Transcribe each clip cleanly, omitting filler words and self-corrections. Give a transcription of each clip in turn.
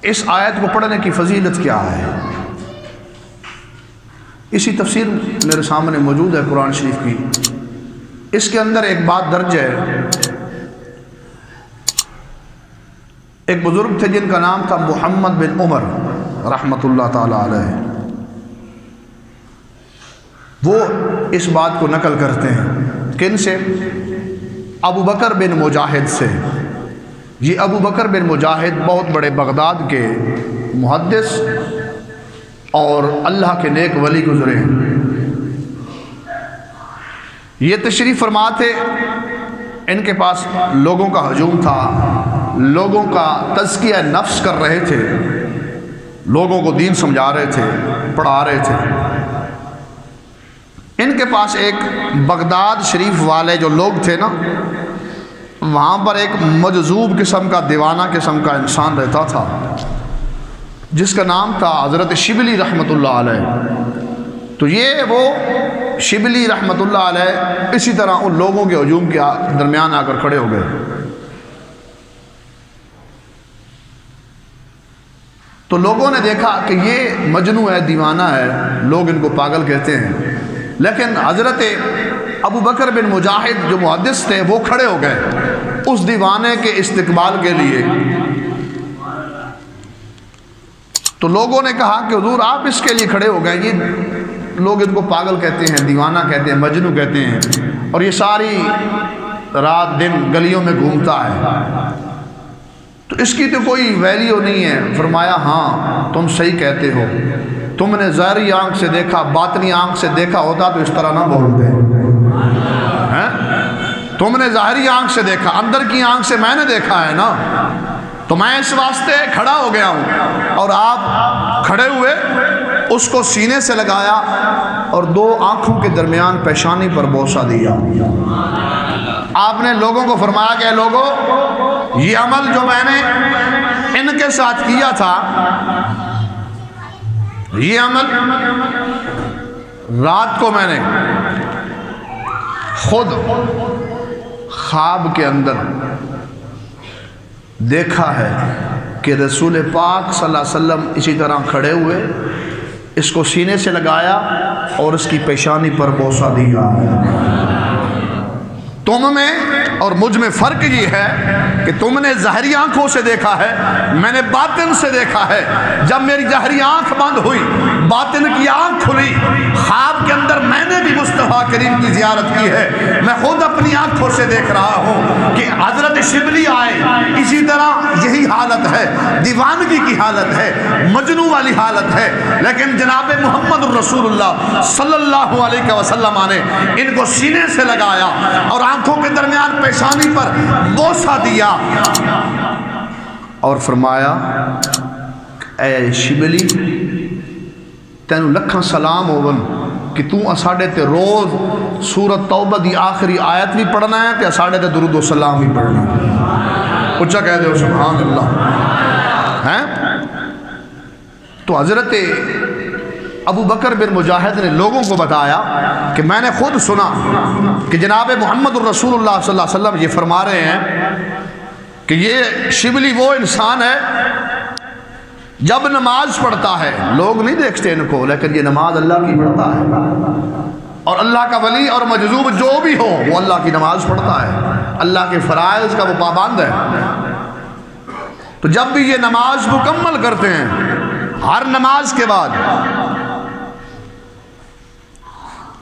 اس آیت کو پڑھنے کی فضیلت کیا ہے؟ اسی تفسیر میرے سامنے موجود ہے قرآن شریف کی. اس کے اندر ایک بات درج ہے. ایک بزرگ تھے جن کا نام تھا محمد بن عمر رحمۃ اللہ تعالی علیہ. وہ اس بات کو نقل کرتے ہیں کن سے؟ ابو بکر بن مجاہد سے. یہ ابو بکر بن مجاہد بہت بڑے بغداد کے محدث اور اللہ کے نیک ولی گزرے ہیں. یہ تشریف فرما تھے. ان کے پاس لوگوں کا ہجوم تھا، لوگوں کا تزکیہ نفس کر رہے تھے، لوگوں کو دین سمجھا رہے تھے، پڑھا رہے تھے. ان کے پاس ایک بغداد شریف والے جو لوگ تھے نا، وہاں پر ایک مجذوب قسم کا، دیوانہ قسم کا انسان رہتا تھا جس کا نام تھا حضرت شبلی رحمۃ اللہ علیہ. تو یہ وہ شبلی رحمۃ اللہ علیہ اسی طرح ان لوگوں کے ہجوم کے درمیان آ کر کھڑے ہو گئے. تو لوگوں نے دیکھا کہ یہ مجنون ہے، دیوانہ ہے، لوگ ان کو پاگل کہتے ہیں. لیکن حضرت ابو بکر بن مجاہد جو محدث تھے وہ کھڑے ہو گئے اس دیوانے کے استقبال کے لیے. تو لوگوں نے کہا کہ حضور آپ اس کے لیے کھڑے ہو گئے، یہ لوگ ان کو پاگل کہتے ہیں، دیوانہ کہتے ہیں، مجنون کہتے ہیں، اور یہ ساری رات دن گلیوں میں گھومتا ہے، تو اس کی تو کوئی ویلیو نہیں ہے. فرمایا ہاں تم صحیح کہتے ہو، تم نے ظاہری آنکھ سے دیکھا، باطنی آنکھ سے دیکھا ہوتا تو اس طرح نہ بولتے. تم نے ظاہری آنکھ سے دیکھا، اندر کی آنکھ سے میں نے دیکھا ہے نا، تو میں اس واسطے کھڑا ہو گیا ہوں. اور آپ کھڑے ہوئے، اس کو سینے سے لگایا اور دو آنکھوں کے درمیان پیشانی پر بوسہ دیا. آپ نے لوگوں کو فرمایا کہ لوگوں، یہ عمل جو میں نے ان کے ساتھ کیا تھا، یہ عمل رات کو میں نے خود خواب کے اندر دیکھا ہے کہ رسول پاک صلی اللہ علیہ وسلم اسی طرح کھڑے ہوئے، اس کو سینے سے لگایا اور اس کی پیشانی پر بوسہ دیا. تم میں اور مجھ میں فرق یہ ہے کہ تم نے ظاہری آنکھوں سے دیکھا ہے، میں نے باطن سے دیکھا ہے. جب میری ظاہری آنکھ بند ہوئی، باطن کی آنکھ کھلی، خواب کے اندر میں نے بھی مصطفیٰ کریم کی زیارت کی ہے. میں خود اپنی آنکھوں سے دیکھ رہا ہوں کہ حضرت شبلی آئے، اسی طرح یہی حالت ہے، دیوانگی کی حالت ہے، مجنون والی حالت ہے. لیکن جناب محمد الرسول اللہ صلی اللہ علیہ وسلم نے ان کو سینے سے لگایا اور آنکھوں کے درمیان پیشانی پر بوسہ دیا اور فرمایا اے شبلی تینوں لکھاں سلام ہوون کہ تو اساڑے تے روز سورت توبہ دی آخری آیت بھی پڑھنا ہے تے اساڑے تے درود و سلام بھی پڑھنا ہے. اچھا کہہ دے سبحان اللہ. تو حضرت ابو بکر بن مجاہد نے لوگوں کو بتایا کہ میں نے خود سنا کہ جناب محمد الرسول اللہ صلی اللہ علیہ وسلم یہ فرما رہے ہیں کہ یہ شبلی وہ انسان ہے جب نماز پڑھتا ہے، لوگ نہیں دیکھتے ان کو، لیکن یہ نماز اللہ کی پڑھتا ہے، اور اللہ کا ولی اور مجذوب جو بھی ہو وہ اللہ کی نماز پڑھتا ہے، اللہ کے فرائض کا وہ پابند ہے. تو جب بھی یہ نماز مکمل کرتے ہیں، ہر نماز کے بعد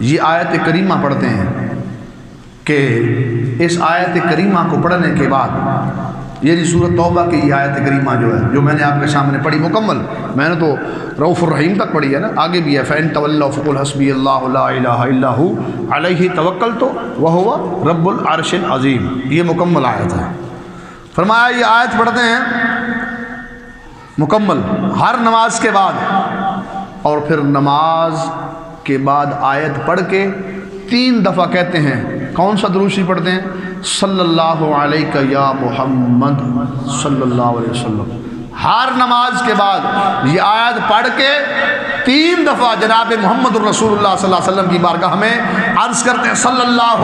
یہ آیت کریمہ پڑھتے ہیں کہ اس آیت کریمہ کو پڑھنے کے بعد یہ سورۃ توبہ کی یہ آیت کریمہ جو ہے، جو میں نے آپ کے سامنے پڑھی مکمل، میں نے تو رؤوف الرحیم تک پڑھی ہے نا، آگے بھی ہے فَإِن تَوَلَّوْا فَقُلْ حَسْبِيَ اللَّهُ لَا إِلَٰهَ إِلَّا هُوَ عَلَيْهِ تَوَكَّلْتُ وَهُوَ رَبُّ الْعَرْشِ الْعَظِيمِ. یہ مکمل آیت ہے. فرمایا یہ آیت پڑھتے ہیں مکمل ہر نماز کے بعد، اور پھر نماز کے بعد آیت پڑھ کے 3 دفعہ کہتے ہیں. کون سا درود شریف پڑھتے ہیں؟ صلی اللہ علیہ یا محمد صلی اللہ علیہ وسلم. ہر نماز کے بعد یہ آیت پڑھ کے 3 دفعہ جناب محمد الرسول اللہ صلی اللہ علیہ وسلم کی بارگاہ میں عرض کرتے ہیں صلی اللہ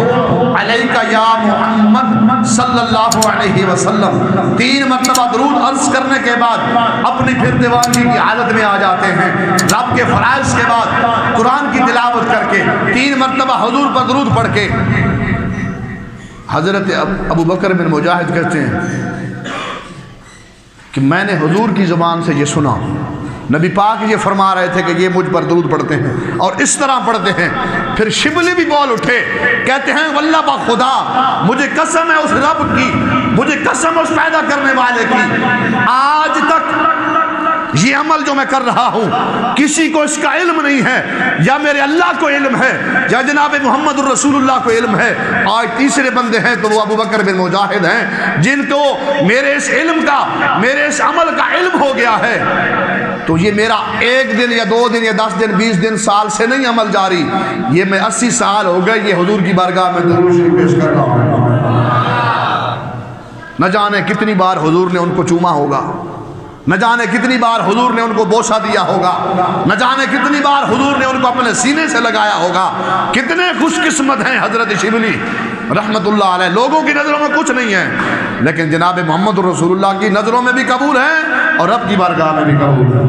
علیہ یا محمد صلی اللہ علیہ وسلم. 3 مرتبہ درود عرض کرنے کے بعد اپنی پھر دیوانگی کی حالت میں آ جاتے ہیں. رب کے فرائض کے بعد قرآن کی تلاوت کر کے 3 مرتبہ حضور پر درود پڑھ کے حضرت ابو بکر بن مجاہد کہتے ہیں کہ میں نے حضور کی زبان سے یہ سنا، نبی پاک یہ فرما رہے تھے کہ یہ مجھ پر درود پڑھتے ہیں اور اس طرح پڑھتے ہیں. پھر شبلی بھی بول اٹھے، کہتے ہیں واللہ با خدا، مجھے قسم ہے اس رب کی، مجھے قسم ہے اس پیدا کرنے والے کی، آج تک یہ عمل جو میں کر رہا ہوں کسی کو اس کا علم نہیں ہے، یا میرے اللہ کو علم ہے یا جناب محمد الرسول اللہ کو علم ہے. آج تیسرے بندے ہیں تو وہ ابو بکر بن مجاہد ہیں جن کو میرے اس علم کا، میرے اس عمل کا علم ہو گیا ہے. تو یہ میرا 1 دن یا 2 دن یا 10 دن 20 دن سال سے نہیں عمل جاری، یہ میں 80 سال ہو گئے یہ حضور کی بارگاہ میں درود شریف پیش کر رہا ہوں. نہ جانے کتنی بار حضور نے ان کو چوما ہوگا، نہ جانے کتنی بار حضور نے ان کو بوسہ دیا ہوگا، نہ جانے کتنی بار حضور نے ان کو اپنے سینے سے لگایا ہوگا. کتنے خوش قسمت ہیں حضرت شبلی رحمت اللہ علیہ. لوگوں کی نظروں میں کچھ نہیں ہے لیکن جناب محمد رسول اللہ کی نظروں میں بھی قبول ہے اور رب کی بارگاہ میں بھی قبول ہے.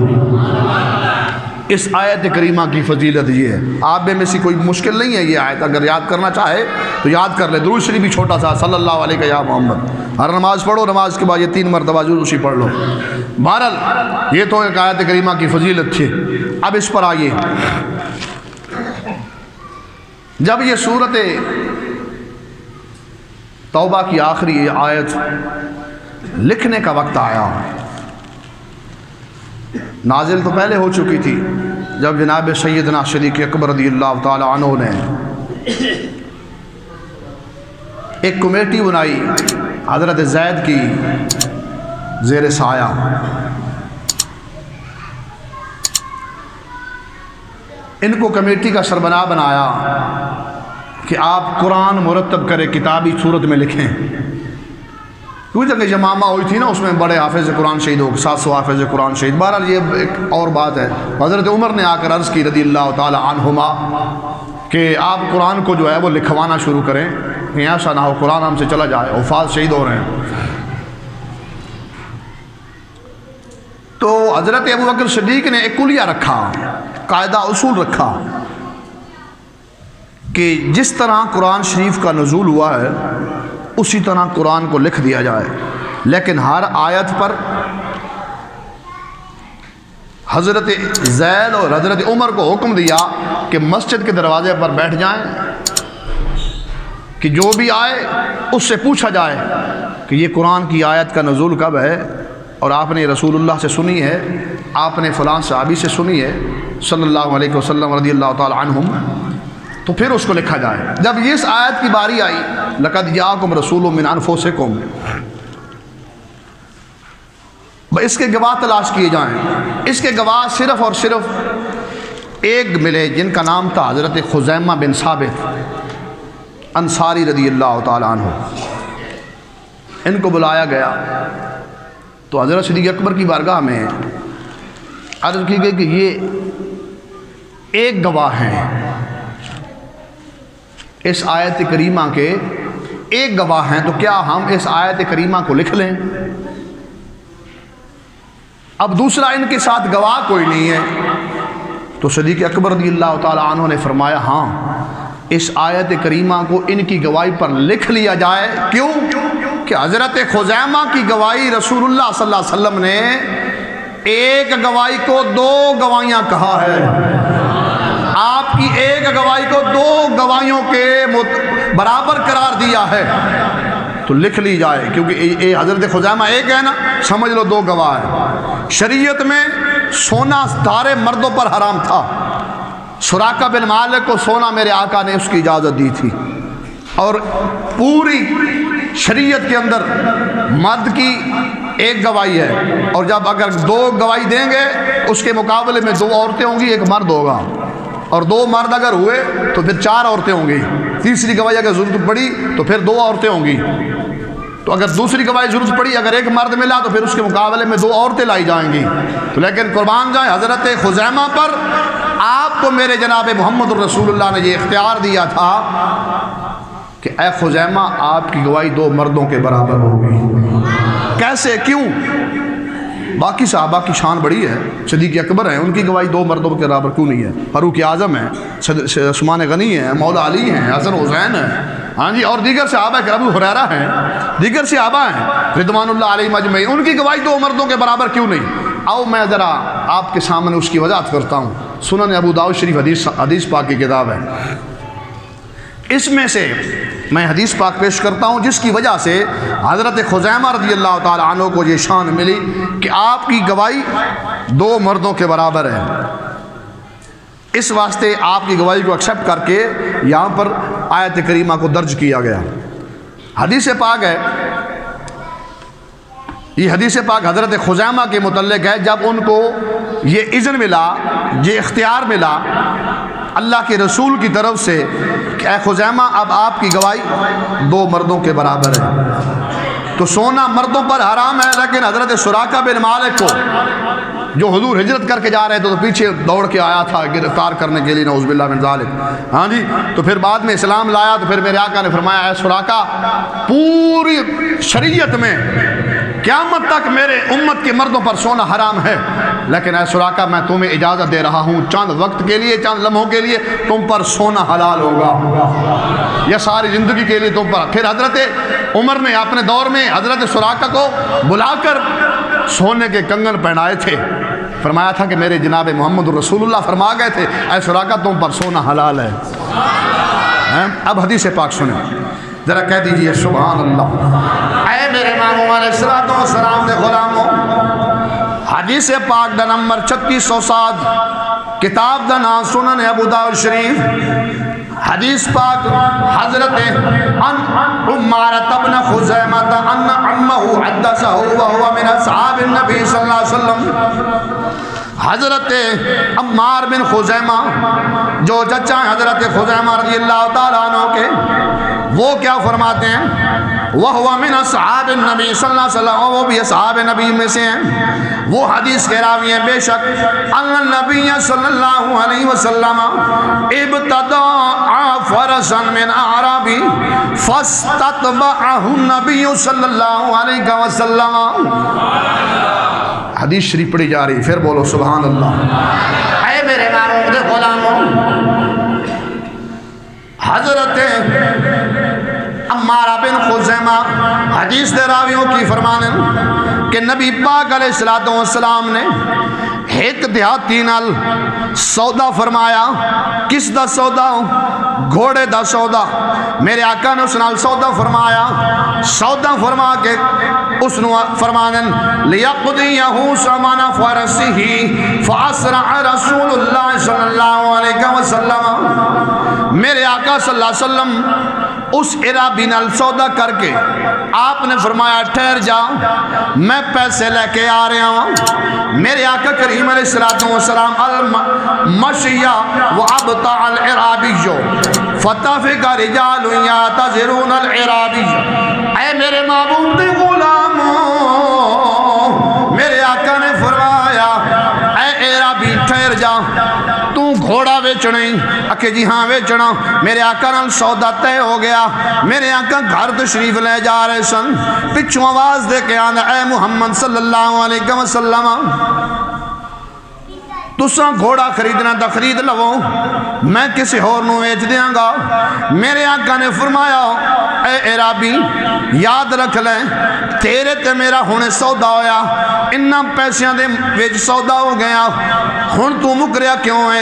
اس آیت کریمہ کی فضیلت یہ ہے، آپ میں سے کوئی مشکل نہیں ہے یہ آیت، اگر یاد کرنا چاہے تو یاد کر لے. درود شریف بھی چھوٹا سا صلی اللہ علیہ یا محمد، ہر نماز پڑھو، نماز کے بعد یہ 3 مرتبہ درود شریف پڑھ لو. بہرحال یہ تو ایک آیت کریمہ کی فضیلت تھی. اب اس پر آئیے، جب یہ سورت توبہ کی آخری آیت لکھنے کا وقت آیا، نازل تو پہلے ہو چکی تھی جب جناب سیدنا صدیق اکبر رضی اللہ تعالی عنہ نے ایک کمیٹی بنائی حضرت زید کی زیر سایہ. ان کو کمیٹی کا سربراہ بنایا کہ آپ قرآن مرتب کریں، کتابی صورت میں لکھیں. کیوں جگہ یمامہ ہوئی تھی نا، اس میں بڑے حافظ قرآن شہید ہو گئے، 700 حافظ قرآن شہید. بہرحال یہ ایک اور بات ہے. حضرت عمر نے آ کر عرض کی رضی اللہ تعالی عنہما کہ آپ قرآن کو جو ہے وہ لکھوانا شروع کریں، ایسا نہ ہو قرآن ہم سے چلا جائے، حفاظ شہید ہو رہے ہیں. تو حضرت ابو بکر صدیق نے ایک کلیہ رکھا، قاعدہ اصول رکھا کہ جس طرح قرآن شریف کا نزول ہوا ہے اسی طرح قرآن کو لکھ دیا جائے، لیکن ہر آیت پر حضرت زید اور حضرت عمر کو حکم دیا کہ مسجد کے دروازے پر بیٹھ جائیں کہ جو بھی آئے اس سے پوچھا جائے کہ یہ قرآن کی آیت کا نزول کب ہے، اور آپ نے رسول اللہ سے سنی ہے، آپ نے فلاں صحابی سے سنی ہے صلی اللہ علیہ وسلم رضی اللہ تعالی عنہم، تو پھر اس کو لکھا جائے. جب یہ اس آیت کی باری آئی لقد جاءکم رسول من انفسکم، اس کے گواہ تلاش کیے جائیں. اس کے گواہ صرف اور صرف ایک ملے جن کا نام تھا حضرت خزیمہ بن ثابت انصاری رضی اللہ تعالی عنہ. ان کو بلایا گیا تو حضرت صدیق اکبر کی بارگاہ میں عرض کی گئی کہ یہ ایک گواہ ہیں، اس آیت کریمہ کے ایک گواہ ہیں، تو کیا ہم اس آیت کریمہ کو لکھ لیں؟ اب دوسرا ان کے ساتھ گواہ کوئی نہیں ہے. تو صدیق اکبر رضی اللہ تعالی عنہ نے فرمایا ہاں اس آیت کریمہ کو ان کی گواہی پر لکھ لیا جائے. کیوں کہ حضرت خزیمہ کی گواہی رسول اللہ صلی اللہ علیہ وسلم نے ایک گواہی کو 2 گواہیاں کہا ہے، آپ کی ایک گواہی کو 2 گواہیوں کے برابر قرار دیا ہے. تو لکھ لی جائے، کیونکہ حضرت خزیمہ ایک ہے نا، سمجھ لو 2 گواہ ہیں. شریعت میں سونا سارے مردوں پر حرام تھا. سراقہ بن مالک کو سونا میرے آقا نے اس کی اجازت دی تھی، اور پوری شریعت کے اندر مرد کی ایک گواہی ہے، اور جب اگر 2 گواہی دیں گے اس کے مقابلے میں 2 عورتیں ہوں گی، ایک مرد ہوگا، اور 2 مرد اگر ہوئے تو پھر 4 عورتیں ہوں گی. تیسری گواہی اگر ضرورت پڑی تو پھر 2 عورتیں ہوں گی. تو اگر دوسری گواہی ضرورت پڑی، اگر ایک مرد ملا تو پھر اس کے مقابلے میں 2 عورتیں لائی جائیں گی. تو لیکن قربان جائیں حضرت خزیمہ پر آپ کو میرے جناب محمد الرسول اللہ نے یہ اختیار دیا تھا کہ اے خزیمہ آپ کی گواہی 2 مردوں کے برابر ہوگی. کیسے؟ کیوں؟ باقی صحابہ کی شان بڑی ہے، صدیق اکبر ہیں، ان کی گواہی 2 مردوں کے برابر کیوں نہیں ہے؟ فاروق اعظم ہیں، عثمان غنی ہیں، مولا علی ہیں، حسن حسین ہیں، ہاں جی، اور دیگر صحابہ کرام، ابو ہریرہ ہیں، دیگر صحابہ ہیں رضوان اللہ علیہم اجمعین، ان کی گواہی 2 مردوں کے برابر کیوں نہیں؟ آؤ میں ذرا آپ کے سامنے اس کی وضاحت کرتا ہوں. سنن ابو داؤد شریف حدیث پاک کی کتاب ہے، اس میں سے میں حدیث پاک پیش کرتا ہوں جس کی وجہ سے حضرت خزیمہ رضی اللہ تعالی عنہ کو یہ شان ملی کہ آپ کی گواہی 2 مردوں کے برابر ہے. اس واسطے آپ کی گواہی کو ایکسیپٹ کر کے یہاں پر آیت کریمہ کو درج کیا گیا. حدیث پاک ہے، یہ حدیث پاک حضرت خزیمہ کے متعلق ہے. جب ان کو یہ اذن ملا، یہ اختیار ملا اللہ کے رسول کی طرف سے کہ اے خزیمہ اب آپ کی گواہی 2 مردوں کے برابر ہے، تو سونا مردوں پر حرام ہے. لیکن حضرت سراقہ بن مالک کو جو حضور ہجرت کر کے جا رہے تھے تو پیچھے دوڑ کے آیا تھا گرفتار کرنے کے لیے، نعوذ باللہ من ذالک، ہاں جی، تو پھر بعد میں اسلام لایا. تو پھر میرے آقا نے فرمایا اے سراقہ پوری شریعت میں قیامت تک میرے امت کے مردوں پر سونا حرام ہے، لیکن اے سراقہ میں تمہیں اجازت دے رہا ہوں چند وقت کے لیے، چند لمحوں کے لیے تم پر سونا حلال ہوگا، یا ساری زندگی کے لیے تم پر. پھر حضرت عمر نے اپنے دور میں حضرت سراقہ کو بلا کر سونے کے کنگن پہنائے تھے، فرمایا تھا کہ میرے جناب محمد الرسول اللہ فرما گئے تھے اے سراقہ تم پر سونا حلال ہے. اب حدیث پاک سنیں، ذرا کہہ دیجئے سبحان اللہ. اے میرے امام علیہ السلام دے غلاموں، حدیث پاک دا نمبر 3607، کتاب دا نام سنن ابو داؤد شریف. حدیث پاک حضرت عمارة بن خزیمہ ان عمہ حدثہ وہو من اصحاب النبی صلی اللہ علیہ وسلم. حضرت عمار بن خزیمہ جو چچا ہیں حضرت خزیمہ رضی اللہ تعالیٰ عنہ کے، وہ کیا فرماتے ہیں؟ وَهُوَ مِنْ أَصْحَابِ النَّبِي صلی اللہ علیہ وسلم، وہ بھی اصحاب نبی میں سے ہیں. وہ حدیث کے راوی ہیں بے شک ان النبی صلی اللہ علیہ وسلم ابتدع فرسا من اعرابی فاستتبعہ النبی صلی اللہ علیہ وسلم. حدیث شریف پڑھی جا رہی، پھر بولو سبحان اللہ. اے میرے معروف دے غلاموں، حضرت عمارہ بن خزیمہ حدیث دے راویوں کی فرمانن کہ نبی پاک علیہ السلام نے ایک دیہاتی نال سودا فرمایا. کس دا سودا؟ گھوڑے دا سودا. میرے آقا نے اس نال سودا فرمایا. سودا فرما کے اس نے فرمانن لیقضیہ ثمن فرسہ فاسرع رسول اللہ صلی اللہ علیہ وسلم. میرے آقا صلی اللہ علیہ وسلم اس عرابی نال سودا کر کے آپ نے فرمایا ٹھہر جا، میں پیسے لے کے آ رہا ہوں. میرے آقا کریم علیہ السلام المشیہ وابطع العرابی فتفق رجال یعتذرون العرابی. اے میرے محبوب دے غلاموں، میرے آقا نے فرمایا اے عرابی ٹھہر جا، تو گھوڑا بیچنا ہی؟ اکھے جی ہاں بیچنا. میرے آقا نال سودا طے ہو گیا. میرے آقا گھر تشریف لے جا رہے سن، پچھوں آواز دے کے آنا اے محمد صلی اللہ علیہ وسلم تساں گھوڑا خریدنا تا خرید لو، میں کسی اور نو بیچ دیاں گا. میرے آقا نے فرمایا اے عرابی یاد رکھ لیں تیرے تے میرا ہونے سودا ہویا، انہاں پیسیاں دے ویچ سودا ہو گیا، ہن تو مکریا کیوں ہے؟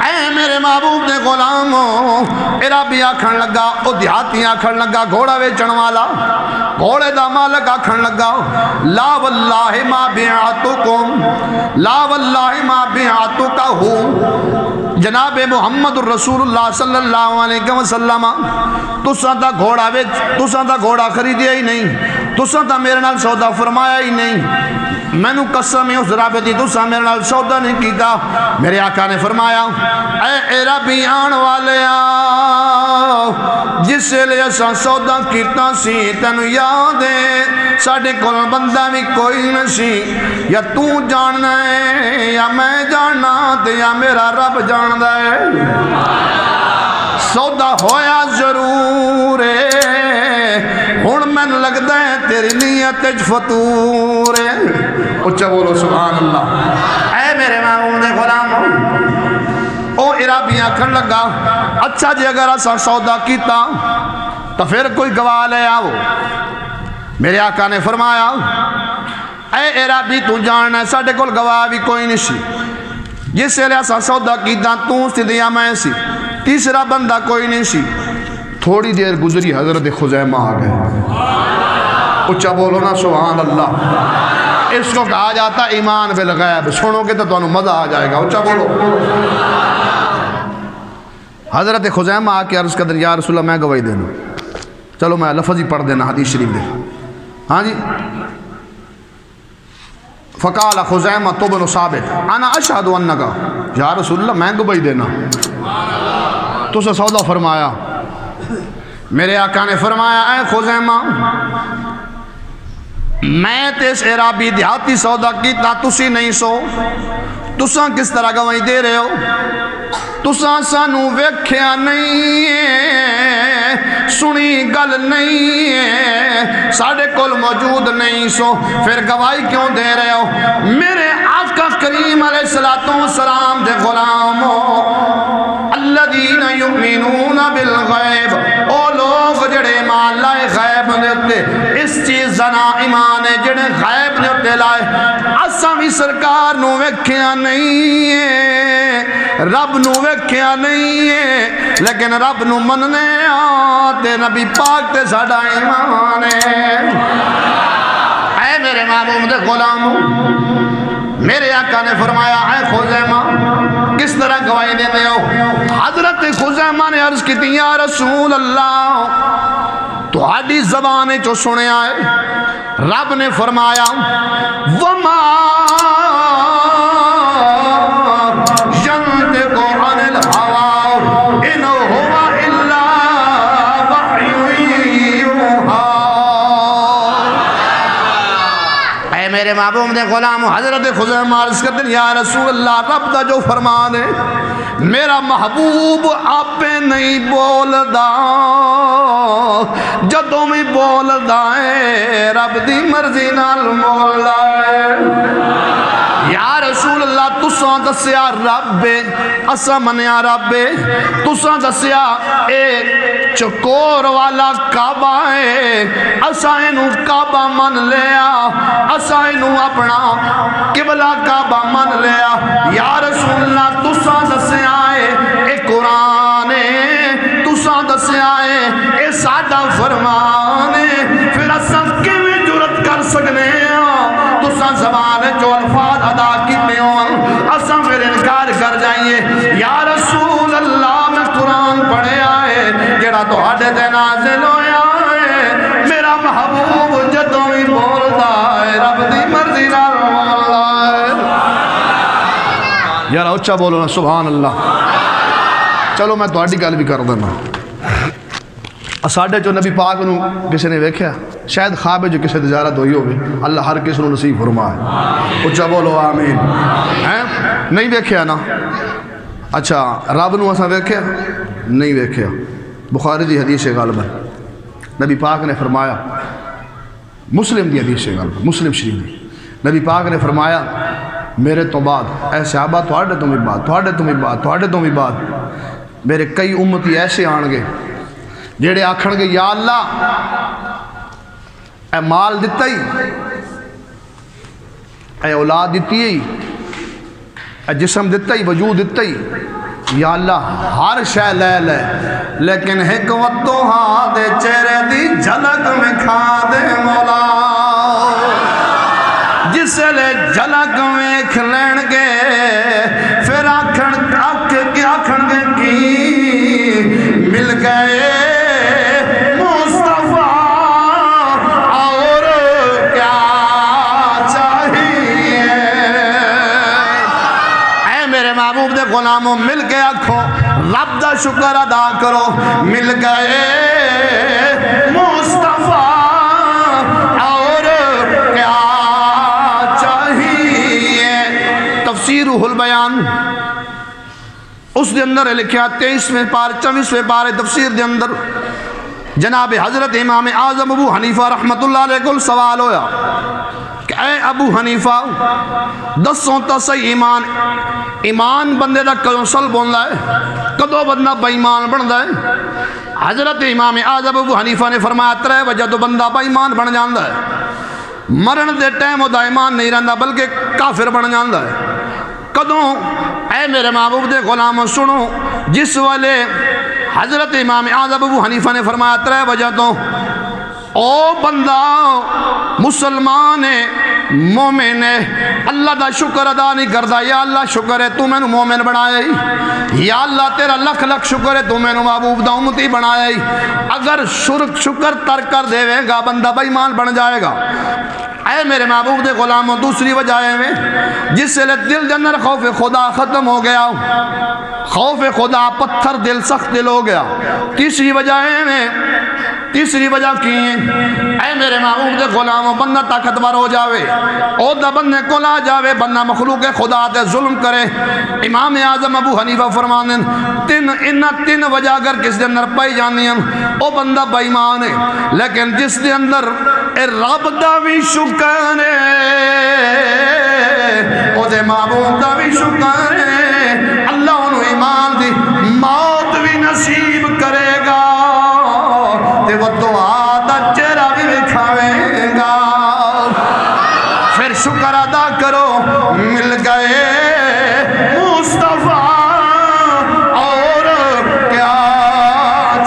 اے میرے محبوب دے غلاموں، عرابی آکھن لگا، او دیہاتی آکھن لگا، گھوڑا بیچن والا، گھوڑے دا مالک آکھن لگا لا واللہ ما بیعتکم، لا واللہ ما بیعتکا ہوں. جناب محمد الرسول اللہ صلی اللہ علیہ وسلم تساں تا گھوڑا ویچ، تساں تا گھوڑا خریدیا ہی نہیں، تساں تا میرے نال سودا فرمایا ہی نہیں، میں نو قسم اس رب دی تساں میرے نال سودا نہیں کیتا. میرے آقا نے فرمایا اے عربی آن والے جس لئے اساں سودا کیتا سی تینو یاد ہے ساڑھے کل بندہ بھی کوئی نسی یا تو جاننا ہے یا میں جاننا تے یا میرا رب جاننا ہے سودا ہویا ضرور ہے ہن میں لگدا ہے تیری نیت وچ فتور ہے اچھا بولو سبحان اللہ اے میرے معمول دے غلامو او عربی آکھن لگا اچھا جی اگر اسا سودا کیتا تو پھر کوئی گواہ لے آؤ میرے آقا نے فرمایا اے عربی تو جاننا ہے ساڑھے کول گواہ بھی کوئی نہیں سی جس لئے اسا سودا کیتا تو سی دیا میں سی تیسرا بندہ کوئی نہیں سی تھوڑی دیر گزری حضرت خزیمہ آ گئے اچھا بولو نا سبحان اللہ اس کو کہا جاتا ایمان بالغیب سنو گے تو تمہیں مزہ آ جائے گا اچھا بولو حضرت خزیمہ آ کے عرض کر دیں یا رسول اللہ میں گواہی دینا چلو میں لفظ ہی پڑھ دینا حدیث شریف دے ہاں جی فقال خزیمہ بن ثابت انا اشہد انکا یا رسول اللہ میں گواہی دینا تو سے سودا فرمایا میرے آقا نے فرمایا اے خزیمہ میں تیس عرابی دیہاتی سودا کیتا تسی نہیں سو تساں کس طرح گواہی دے رہے ہو تساں سانو ویکھیا نہیں ہے سنی گل نہیں ہے ساڑھے کول موجود نہیں سو پھر گواہی کیوں دے رہے ہو میرے آقا کریم علیہ السلام دے غلاموں الذین یؤمنون بالغیب او لوگ جڑے ایمان لائے غیب نے اس چیز زنا ایمان ہے جڑے غیب نے لائے اساں بھی سرکار نو ویکھیا نہیں ہے رب نو ویکھیا نہیں ہے لیکن رب نو مننے آتے نبی پاک تے ساڑا ایمان ہے اے میرے محبوب دے غلاموں میرے آقا نے فرمایا اے خزیمہ کس طرح گواہی دیتے ہو حضرت خزیمہ نے عرض کی تھی یا رسول اللہ تو آڈی زبانے جو سنے آئے رب نے فرمایا وَمَا يَنْتِقُ عَنِ الْهَوَىٰ إِنْ هُوَ إِلَّا وَحْيٌ يُوحَىٰ اے میرے محبوب دے غلام حضرت خزیمہ عرض کرتے ہیں یا رسول اللہ رب دا جو فرمان ہے میرا محبوب آپ پہ نہیں بول دا جدوں میں بول دا ہے رب دی مرضی نال بول دا ہے یا رسول اللہ تساں دسیا رب اسا منیا رب تساں دسیا اے چکور والا کعبہ ہے اسا اینو کعبہ من لیا اسا اینو اپنا قبلہ کعبہ من لیا یا رسول اللہ تساں دسیا اے قرآن ہے تساں دسیا اے ساڈا فرمان ہے پھر اسا کیویں جرت کر سکنے تساں زبان جو الفاظ ادا کیتے ہوں اساں پھر انکار کر جائیے یا رسول اللہ میں قرآن پڑھے آئے جڑا تو ہڈے تے نازل ہویا ہے میرا محبوب جدوں بھی بولدا ہے رب دی مرضی نال بولدا ہے یار اچھا بولو نا سبحان اللہ چلو میں تہاڈی گل بھی کر دینا ساڈے جو نبی پاک نو کسی نے ویکھیا شاید خواب جو کسی تجارت ہوئی ہوگی اللہ ہر کسی نو نصیب فرمائے اچھا بولو آمین نہیں ویکھیا نا اچھا رب نو اساں ویکھیا نہیں ویکھیا بخاری دی حدیث غالب ہے نبی پاک نے فرمایا مسلم دی حدیث غالب مسلم شریف دی نبی پاک نے فرمایا میرے تو بعد اے صحابہ تھوڑے تو بھی بعد تھوڑے تو بھی بعد تھوڑے تو بھی بعد میرے کئی امتی ایسے آن گے جیڑے آکھن گے یا اللہ اے مال دیتا ہی اے اولاد دیتی ہی اے جسم دیتا ہی وجود دیتا ہی یا اللہ ہر شے لے لے لیکن حکمتوں ہاں دے چہرے دی جھلک میں کھا دے مولا جس لے جھلک میں کھلین گے پھر آکھن گے کی مل گئے محبوب دے غلاموں مل کے آکھو رب دا شکر ادا کرو مل گئے مصطفیٰ اور کیا چاہیے تفسیر روح البیان اس دے اندر لکھیا 23ویں پارے 24ویں پارے تفسیر دے اندر جناب حضرت امام اعظم ابو حنیفہ رحمت اللہ علیہ کو سوال ہویا کہ اے ابو حنیفہ دسوں تا صحیح ایمان بندے دا کدوں سلب ہوندا ہے کدوں بندہ بے ایمان بندا ہے حضرت امام اعظم ابو حنیفہ نے فرمایا 3 وجہ تو بندہ بے ایمان بن جاندا ہے مرن دے ٹائم او دا ایمان نہیں رہندا بلکہ کافر بن جاندا ہے کدوں اے میرے محبوب دے غلاموں سنو جس والے حضرت امام اعظم ابو حنیفہ نے فرمایا 3 وجہ تو او بندہ مسلمان ہے مومن ہے اللہ دا شکر ادا نہیں کرتا یا اللہ شکر ہے تو میں نو مومن بنایا ہی یا اللہ تیرا لکھ لکھ شکر ہے تو میں نو محبوب دا امتی بنایا ہی اگر شکر ترک کر دے گا بندہ بے ایمان بن جائے گا اے میرے محبوب دے غلاموں دوسری وجہ ہے جس سے دل جنر خوف خدا ختم ہو گیا خوف خدا پتھر دل سخت دل ہو گیا تیسری وجہ ہے تیسری وجہ کی اے میرے محبوب دے غلاموں بندہ طاقتور ہو جاوے او دا بندے کو لا جاوے بندہ مخلوق خدا تے ظلم کرے امام اعظم ابو حنیفہ فرمانے تین وجہ اگر کس دے اندر پائی جانی ہیں او بندہ بے ایمان ہے لیکن جس دے اندر رب دا بھی شکر ہے او دے محبوب دا بھی شکر ہے اللہ انہوں ایمان دی موت بھی نصیب کرے گا تے وہ دعا دا چہرہ بھی بکھاوے گا پھر شکر ادا کرو مل گئے مصطفیٰ اور کیا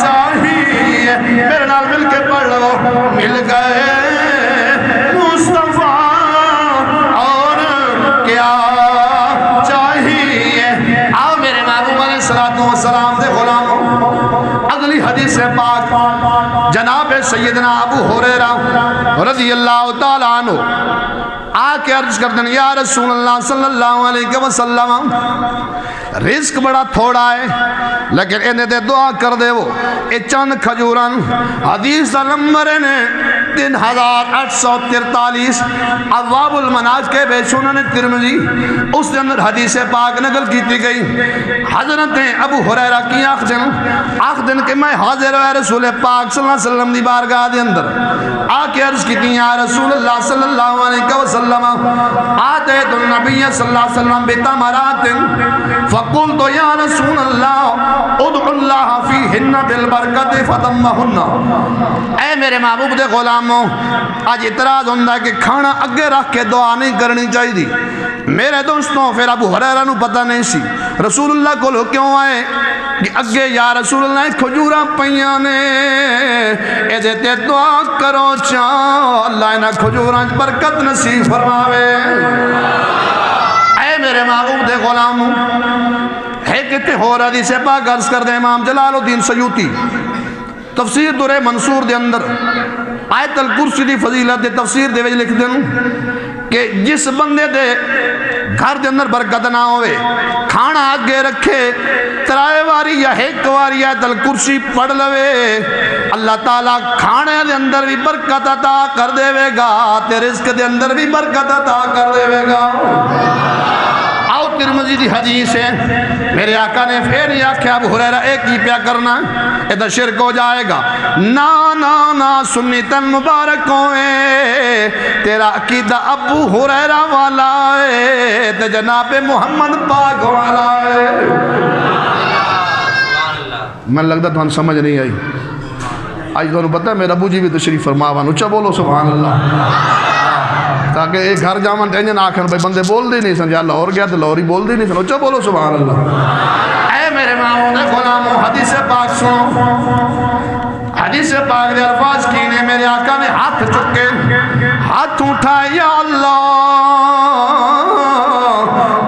چاہیے میرے نال مل کے پڑھ لو مل گئے مصطفیٰ اور کیا چاہیے آؤ میرے محبوب علیہ السلام دے غلاموں اگلی حدیث پاک جناب سیدنا ابو ہریرہ رضی اللہ تعالیٰ عنہ آکے عرض کرتے ہیں یا رسول اللہ صلی اللہ علیہ وسلم رزق بڑا تھوڑا ہے لیکن انہیں دے دعا کر دے وہ چند کھجوران حدیث نمبر نے 3843 ابواب المناج کے بے سنن ترمذی اس دے اندر حدیث پاک نقل کیتی گئی حضرت ابو ہریرہ کی آخ دن کہ میں حاضر ہے رسول پاک صلی اللہ علیہ وسلم دی بارگاہ دے اندر آکے عرض کیتی یا رسول اللہ صلی اللہ علیہ وسلم آتیت النبی صلی اللہ علیہ وسلم بتمرات فقلت یا رسول اللہ ادعو اللہ فیہن بالبرکت فتمہن اے میرے محبوب دے غلاموں آج اعتراض ہوندہ ہے کہ کھانا اگے رکھ کے دعا نہیں کرنی چاہیے دی میرے دوستوں پھر ابو ہریرہ نو پتہ نہیں سی رسول اللہ کو لو کیوں آئے کہ اگے یا رسول اللہ کھجورہ پیانے اے دیتے دعا کرو چاہ اللہ انہا کھجورہ برکت نصیب فرماوے اے میرے محبوب دے غلاموں ہے کتے ہو رہا دی سے پاک عرض کر دے امام جلال الدین سیوطی تفسیر در منصور دے اندر آیت الکرسی دی فضیلت دے تفسیر دے وجہ لکھ دیں کہ جس بندے دے گھر دے اندر برکت نہ ہوئے کھانا آگے رکھے ترائے واری یا ایک واری آیت الکرسی پڑھ لوے اللہ تعالیٰ کھانے دے اندر بھی برکت عطا کر دے گا تے رزق دے اندر بھی برکت عطا کر دے گا آؤ ترمذی دی حدیث ہے میرے آقا نے پھر نہیں آکھیا ابو ہریرہ ایک ہی پیا کرنا ادھا شرک ہو جائے گا نا نا نا سنیتن مبارک ہوئے تیرا عقیدہ ابو ہریرہ والا ہے تے جناب محمد پاک والا ہے میں لگتا تو ہم سمجھ نہیں آئی آج تو انہوں پتہ ہے میرا ابو جی بھی تشریف فرماوان اچھا بولو سبحان اللہ تاکہ ایک گھر جامن ٹینجن آکھن بھئی بندے بول دی نہیں سن یا لاہور گیا تو لاہوری بول دی نہیں سن اچھا بولو سبحان اللہ اے میرے ماں نے غلاموں حدیث پاک سنو حدیث پاک دے الفاظ کینے میرے آقا نے ہاتھ چکے ہاتھ اٹھائے یا اللہ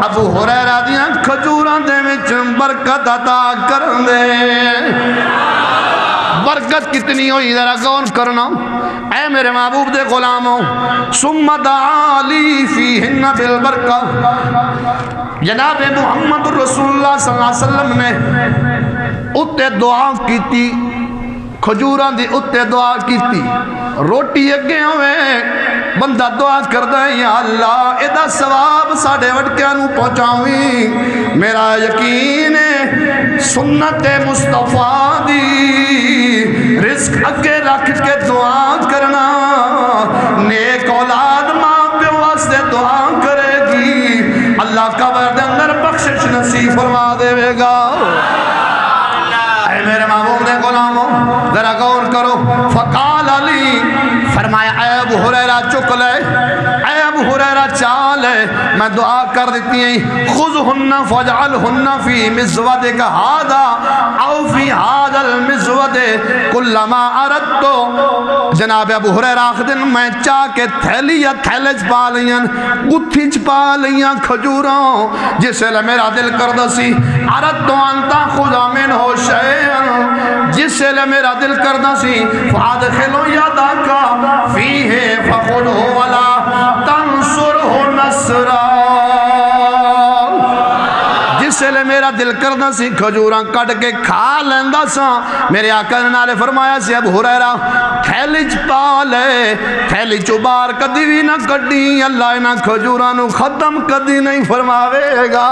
ابو ہریرہ دیاں کھجوراں دے وچ برکت عطا کر دے برکت کتنی ہوئی ذرا غور کرنا اے میرے محبوب دے غلاموں، ثم دعا لی فیہن بالبرکہ، جناب محمد رسول اللہ صلی اللہ علیہ وسلم نے اتے دعا کیتی، کھجوران دی اتے دعا کیتی، روٹی اگے ہوئے بندہ دعا کردہ ہے یا اللہ ایدہ ثواب ساڑھے وٹکیاں نو پہنچاویں، میرا یقین ہے سنت مصطفیٰ دی رزق اگے رکھ کے دعا کرنا، نیک اولاد ماں پہ واسطے دعا کرے گی، اللہ قبر دے اندر بخشش نصیب فرما دے گا۔ اے میرے محبوب دے غلاموں ذرا غور کرو، فقال علی فرمایا اے ابو ہریرہ چک لے، اے ابو ہریرہ چالے، میں دعا کر دیتی ہیں، خذہن فجعلہن فی مزودک ہادا او فی ہادا المزود کلما اردتو، جناب ابو ہریرہ آخدن میں چاہ کے تھیلی یا تھیلے چپا لیاں گتھی چپا لیاں کھجوراں، جسے لے میرا دل کردہ سی اردتو انتا خدا من ہو شیئن، جسے لے میرا دل کردہ سی فادخلو یادا کا فیہ فخذہ ولا تنصرہ نصرہ، جسے لے میرا دل کردہ سی کھجوراں کٹ کے کھا لیندہ سا، میرے آقا نے نالے فرمایا سی ابو ہریرہ تھیلی چپا لے، تھیلی چوبار کدی بھی نہ کڈی، اللہ نہ کھجوراں نو ختم کدی نہیں فرماوے گا۔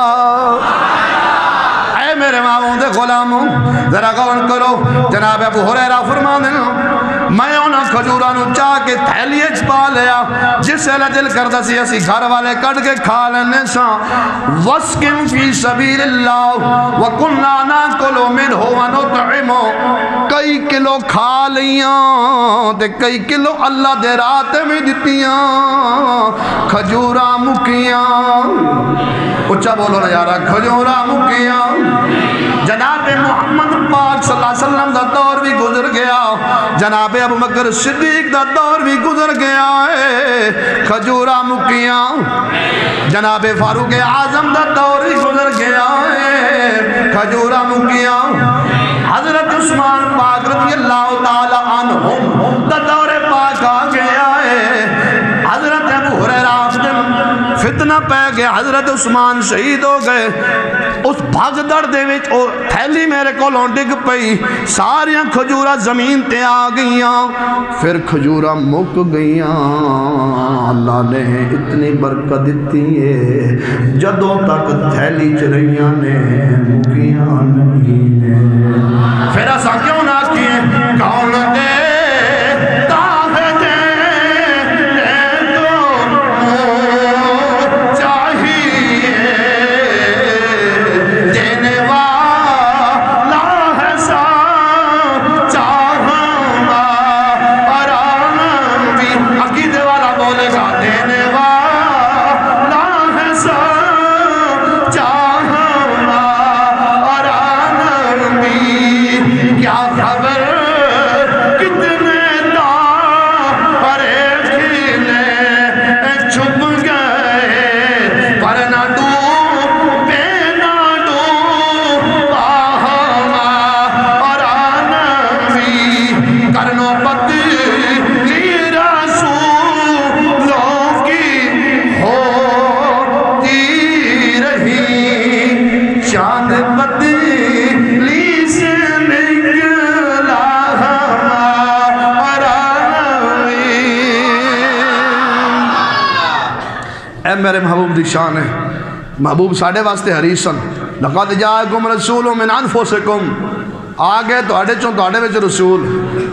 اے میرے محبوب دے غلاموں ذرا غور کرو، جناب ابو ہریرہ فرمانے میں انہاں کھجوراں نو چاہ کے تھیلی چپا لیا، جسے لے دل کردہ سی اسی گھر والے کٹ کے کھا لینے سا، وَسْكِن فِي سَبِيلِ اللَّهِ وَكُنَّا نَاكُلُ مِنْهُ وَنُطْعِمُ، کئی کلو کھا لیاں تے کئی کلو اللہ دے رات میں دتیاں، کھجوراں مکیاں، اچھا بولو نا یارا، کھجوراں مکیاں، جناب محمد پاک صلی اللہ علیہ وسلم دا دور بھی گزر گیا، جناب ابو بکر صدیق دا دور بھی گزر گیا ہے، کھجوراں مکیاں، جناب فاروق اعظم دا دور بھی گزر گیا ہے، کھجوراں مکیاں، حضرت عثمان پاک رضی اللہ تعالی عنہم دا دور پاک آ گیا ہے، حضرت ابو ہریرہ فتنہ پہ گیا، حضرت عثمان شہید ہو گئے، اس بھاگ دڑ دے وچ تھیلی میرے کو ڈگ پئی، ساریاں کھجورا زمین تے آ گئیاں، پھر کھجورا مک گئیاں، اللہ نے اتنی برکت دیتی ہے جدوں تک تھیلی چ رہیاں نے مکیاں نہیں نے، پھر ایسا کیوں نہ کیے کون دے میرے محبوب دی شان ہے، محبوب ساڑھے واسطے حریصن، لَقَدْ جَاءَكُمْ رَسُولٌ مِّنْ أَنفُسِكُمْ، آگے تو آڑے چون تو آڑے وچ رسول،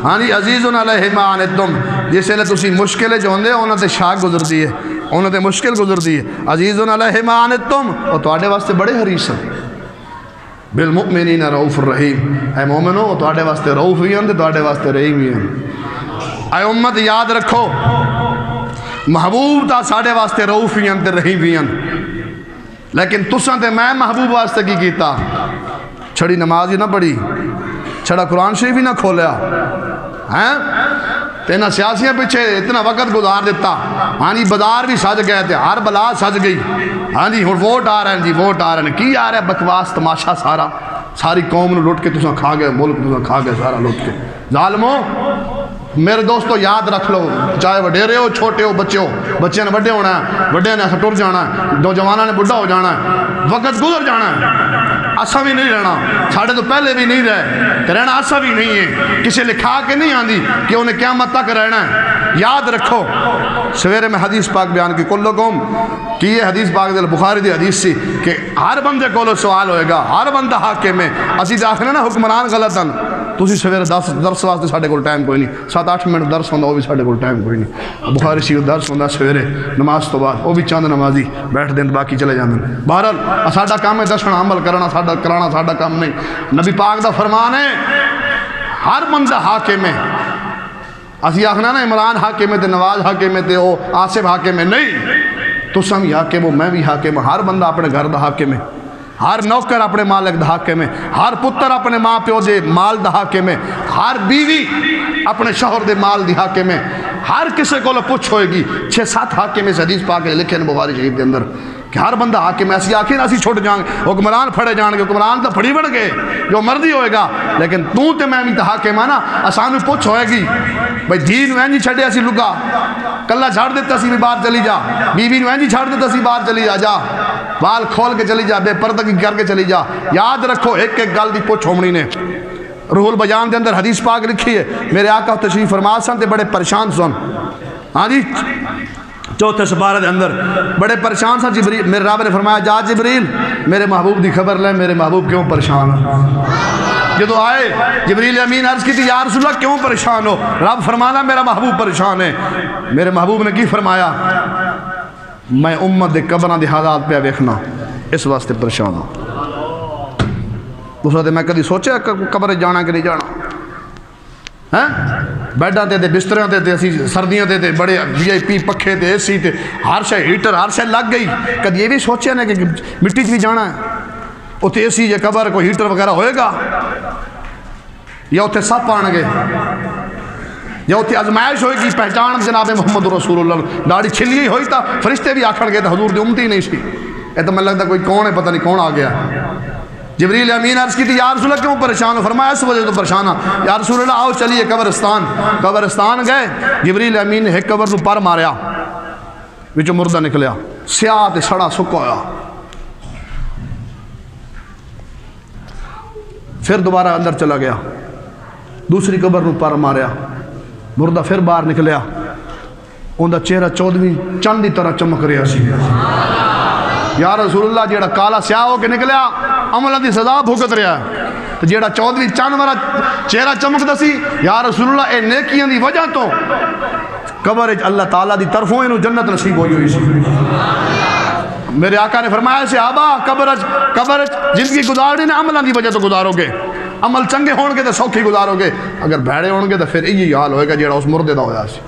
ہاں جی عزیزٌ علیہ ما عنتم، جسے لے تسی مشکلیں جو ہوندے انہوں تے شاک گزر دیئے، انہوں تے مشکل گزر دیئے، عزیزٌ علیہ ما عنتم، اور تو آڑے واسطے بڑے حریصن، بالمؤمنین رؤوف الرحیم، اے مومنوں تو آڑے واسطے رؤوف بھی ہیں تو آڑے واسطے رحیم بھی ہیں، اے امت یاد رکھو محبوب تا ساڑھے واسطے رؤوف بھی ہیں تے رحیم بھی ہیں، لیکن تساں تے میں محبوب واسطے کی کیتا، چھڑی نماز ہی نہ پڑھی، چھڑا قرآن شریف ہی نہ کھولیا، تینا سیاسیاں پیچھے اتنا وقت گزار دیتا، ہاں جی بازار بھی سج گئے تھے، ہر بلا سج گئی، ہاں جی ووٹ آ رہے ہیں جی ووٹ آ رہے ہیں، کی آ رہا ہے بکواس تماشا سارا، ساری قوم نے لٹ کے تساں کھا گئے، ملک تساں کھا گئے سارا لٹ کے، ظالموں میرے دوستو یاد رکھ لو، چاہے وڈیرے ہو چھوٹے ہو بچے ہو، بچے نے وڈے ہونا ہے، وڈے نے ٹر جانا ہے، نوجوانوں نے بڑھا ہو جانا ہے، وقت گزر جانا ہے، اسا بھی نہیں رہنا، ساڑھے تو پہلے بھی نہیں رہے، کہ رہنا اسا بھی نہیں ہے، کسی لکھا کے نہیں آندی کہ انہیں قیامت تک رہنا ہے۔ یاد رکھو، سویرے میں حدیث پاک بیان کی کلکم کہ یہ حدیث پاک دل بخاری دی حدیث سی کہ ہر بندے کو سوال ہوئے گا، ہر بندہ حاکم ہے، اسی داخلے نا حکمران غلط ہیں، تسی سویرے درس واسطے ساڑھے کو ٹائم کوئی نہیں، 7-8 منٹ درس ہوندہ وہ بھی ساڑھے کو ٹائم کوئی نہیں، بخاری سی درس ہوندہ سویرے نماز تو بعد وہ بھی چاند نمازی بیٹھ دیں باقی چلے جاندیں۔ بہرحال ساڑھا کام ہے دسنا عمل کرنا، کرانا ساڑھا کام نہیں۔ نبی پاک دا فرمان ہے ہر بندہ حاکم ہے، اسی آخنا نا عمران حاکم ہے تے نواز حاکم ہے تے او آصف حاکم ہے، نہیں، تو سم حاکم ہو، میں بھی حاکم ہوں، ہر بندہ اپنے گھر دا حاکم ہے، ہر نوکر اپنے مالک دا حاکم ہے، ہر پتر اپنے ماں پیو دے مال دا حاکم ہے، ہر بیوی اپنے شوہر دے مال دی حاکم ہے، ہر کسے کو پوچھ ہوئے گی۔ 6-7 حاکم اس حدیث پاک لکھے بخاری شریف کے اندر کہ ہر بندہ حاکم ہے، ایسی آخر ایسی چھوٹ جائیں گے، حکمران پھڑے جان گے، حکمران تو پھڑی بڑھ گئے جو مرضی ہوئے گا، لیکن تو تے میں بھی تو حاکم ہے نا، آسان پوچھ ہوئے گی بھئی دین میں نہیں چھڑے ایسی لگا کلہ جھاڑ دیتا سی بھی باہر چلی جا، بیوی میں نہیں چھاڑ دیتا سی باہر چلی جا، جا بال کھول کے چلی جا، بے پردگی کر کے چلی جا۔ یاد رکھو ایک ایک گل دی پوچھ ہومنی نے۔ روح البیان دے اندر حدیث پاک لکھی ہے، میرے آقا تشریف فرما سن تے بڑے پریشان سن، ہاں جی 4 سپارے دے اندر بڑے پریشان سن۔ جبریل میرے رب نے فرمایا جا جبریل میرے محبوب دی خبر لے، میرے محبوب کیوں پریشان ہے؟ جدو آئے جبریل امین عرض کی تھی یا رسول اللہ کیوں پریشان ہو؟ رب فرمانا میرا محبوب پریشان ہے۔ میرے محبوب نے کی فرمایا میں امت دے قبران دی حالات پہ ویکھنا اس واسطے پریشان ہوں۔ اس وقت میں کدی سوچا قبر جانا کہ نہیں جانا، بیڈا تے بستریاں تے اسی سردیاں تے بڑے وی آئی پی پکھے تے اے سی تے ہر شے ہیٹر ہر شے لگ گئی، کدی یہ بھی سوچیا نا کہ مٹی چ بھی جانا ہے، اتنے اے سی یا قبر کوئی ہیٹر وغیرہ ہوئے گا یا اتنے سپ آن گے یا اتنے ازمائش ہوئے گی، پہچان جناب محمد رسول اللہ داڑھی چھلی ہوئی تا فرشتے بھی آکھن گے تو حضور دی امتی نہیں سی، یہ تو میں لگتا کوئی کون ہے پتہ نہیں کون آ گیا۔ جبریل امین عرض کی تھی یا رسول اللہ کیوں پریشان ہو؟ فرمایا اس وجہ تو پریشان ہوں یا رسول اللہ آؤ چلیے قبرستان گئے، جبریل امین نے ایک قبر نو پر ماریا، وچوں مردہ نکلیا، سیاہ تے سڑا سکا ہویا، پھر دوبارہ اندر چلا گیا، دوسری قبر نو پر ماریا، مردہ پھر باہر نکلیا، ان دا چہرہ 14ویں چند دی طرح چمک رہا سی۔ یا رسول اللہ جیڑا کالا سیاہ ہو کے نکلیا عملہ دی سزا بھگت رہا ہے، تو جیڑا 14ویں چند والا چہرہ چمک دا سی، یا رسول اللہ اے نیکیاں دی وجہ تو قبر اللہ تعالیٰ دی طرفوں انہوں جنت نصیب ہوئی سی۔ میرے آقا نے فرمایا صحابہ قبر زندگی گزارنی نے عملہ دی وجہ تو گزارو گے، عمل چنگے ہون گے تو سوکھی گزارو گے، اگر بھیڑے ہون گے تو پھر یہی حال ہوئے گا جیڑا اس مردے دا ہویا سی۔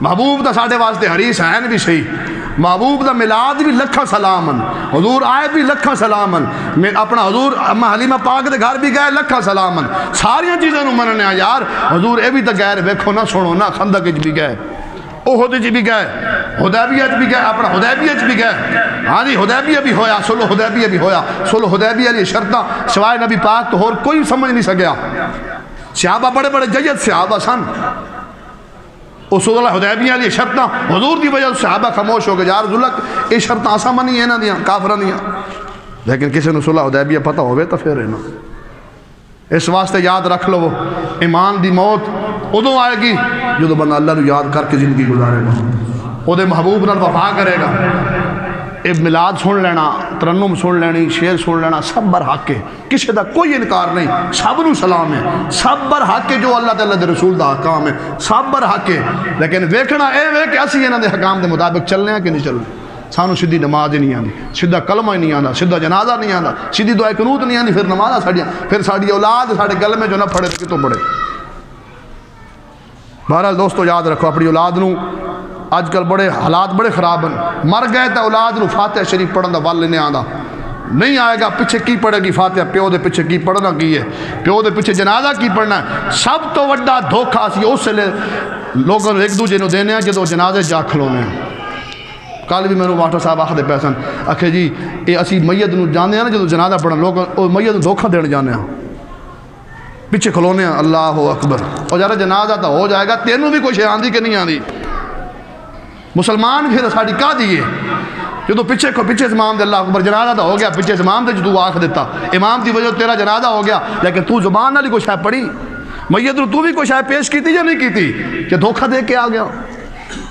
محبوب دا ساڑھے واسطے حریص ہیں بھی صحیح، محبوب دا ملاد بھی لکھا سلامن، حضور آئے بھی لکھا سلامن، اپنا حضور اما حلیمہ پاک دے گھر بھی گئے لکھا سلامن، ساریاں چیزیں نو مننے ہیں یار، حضور اے بھی تا گئے ویکھو نہ سنو نہ خندق اچ بھی گئے، احد اچ بھی گئے، حدیبیہ اچ بھی گئے، اپنا حدیبیہ اچ بھی گئے، ہاں جی حدیبیہ بھی ہویا، صلح حدیبیہ بھی ہویا، صلح حدیبیہ علی شرطہ سوائے نبی پاک تو اور کوئی سمجھ نہیں سکیا، صحابہ بڑے بڑے جید صحابہ سن، صلح حدیبیہ علی شرطہ حضور دی وجہ صحابہ خاموش ہو گئے، یا رسول اللہ یہ شرطہ آسان منی ہے نا دیاں کافران دیاں، لیکن کسی نے صلح حدیبیہ پتہ ہوئے تو پھر ہے نا۔ اس واسطے یاد رکھ لو ایمان دی موت ادو آئے گی جو بندہ اللہ نے یاد کر کے زندگی گزارے گا، وہ دے محبوب نال وفا کرے گا، اے میلاد سن لینا، ترنم سن لینی، شعر سن لینا، سب بر حق ہے، کسی دا کوئی انکار نہیں، سب نو سلام ہے، سب بر حق ہے جو اللہ تعالیٰ دے رسول دا حکام ہے، سب بر حق ہے، لیکن ویکھنا اے کہ اسی انہاں دے حکام دے مطابق چلنے ہیں کہ نہیں چلنے، سانو سیدھی نماز ہی نہیں آندی، سیدھا کلمہ ہی نہیں آندا، سیدھا جنازہ نہیں آندا، سیدھی دعائے قنوت نہیں آندی، پھر نمازہ ساڑیاں، پھر ساڑی اولاد ساڑے گل میں جو نہ پڑھے تو کتوں پڑھے۔ بہرحال دوستو یاد رکھو اپنی اولاد نو، آج کل بڑے حالات بڑے خراب ہیں، مر گئے تو اولاد نو فاتحہ شریف پڑھن دا وال نہیں آندا، نہیں آئے گا پیچھے کی پڑھے گی فاتحہ، پیو دے پیچھے کی پڑھنا کی ہے، پیو دے پیچھے جنازہ کی پڑھنا ہے، سب تو وڈا دھوکھا سی اس لئے لوگوں ایک دوجے نو دینے ہیں جدو جنازے جا کھلونے ہیں۔ کل بھی میں نے واٹر صاحب آخر دے پیسن آکھے جی اے اسی میت نو جانے ہیں نا جدو جنازہ پڑھنا، لوگ میت نو دھوکھا دینے جانے ہیں، پیچھے کھلونے ہیں اللہ اکبر، اور یار جنازہ تو ہو جائے گا، تینوں بھی کچھ آندھی کہ نہیں آندھی؟ مسلمان پھر ساڑی کا دیئے جو تو پیچھے امام دے اللہ اکبر جنازہ تو ہو گیا، پیچھے امام دے جو تو آنکھ دیتا امام دی وجہ تیرا جنازہ ہو گیا، لیکن تو زبان نہ لی کوئی شاید پڑھی میت تو بھی کوئی شاید پیش کی تھی یا نہیں کی تھی کہ دھوکہ دے کے آ گیا؟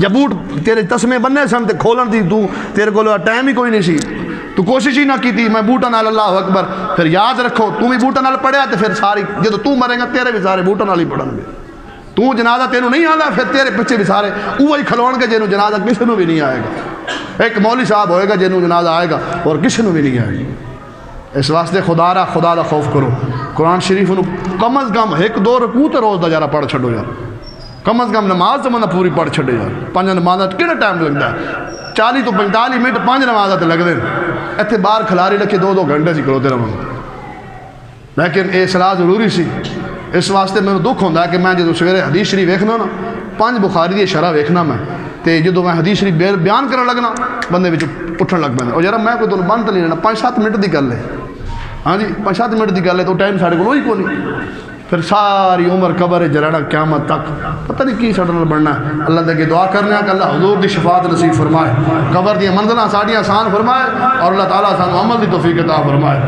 یا بوٹ تیرے تسمے بننے سن تے کھولن دی تو تیرے کو ٹائم ہی کوئی نہیں سی، تو کوشش ہی نہ کی تھی میں بوٹا نال اللہ اکبر۔ پھر یاد رکھو تو بھی بوٹا نال پڑھیا تو پھر ساری جب تو مرے گا تیرے بھی سارے بوٹا نال ہی پڑھن گے، تو جنازہ تینوں نہیں آنا پھر تیرے پیچھے بھی سارے اوہی کھلون گے جنہوں جنازہ کسی نو بھی نہیں آئے گا۔ ایک مولوی صاحب ہوئے گا جنہوں جنازہ آئے گا اور کسی نو بھی نہیں آئے گا۔ اس واسطے خدا دا خوف کرو، قرآن شریف کم از کم ایک دو رکوع تے روز دا جارا پڑھ چھڑو یار، کم از کم نماز تو منہ پوری پڑھ چھڑے یار۔ 5 نمازہ کیڑا ٹائم لگتا ہے؟ 40 تو 45 منٹ 5 نمازہ تے لگ دیں، ایتھے باہر کھلاری رکھے 2 گھنٹے سی کروتے رہوں، لیکن اے صلاح ضروری سی۔ اس واسطے میں دکھ ہوندہ ہے کہ میں جدو سویرے حدیث شریف ویکھنا نا 5 بخاری دی شرح ویکھنا میں تے جدو میں حدیث شریف بیان کرنے لگنا بندے وچ اٹھن لگ پہ، اور یار میں کوئی تمہیں بند تو نہیں لینا، 5-7 منٹ دی گل ہے، ہاں جی 5-7 منٹ دی گل ہے، تو ٹائم ساڑھے کو ہی کو نہیں، پھر ساری عمر قبر جرانا قیامت تک پتہ نہیں کی سڑنا بڑھنا ہے۔ اللہ دے کے دعا کرنے ہیں کہ اللہ حضور دی شفاعت نصیب فرمائے، قبر دی منزلہ ساڑیاں آسان فرمائے، اور اللہ تعالیٰ سانو عمل دی توفیق عطا فرمائے۔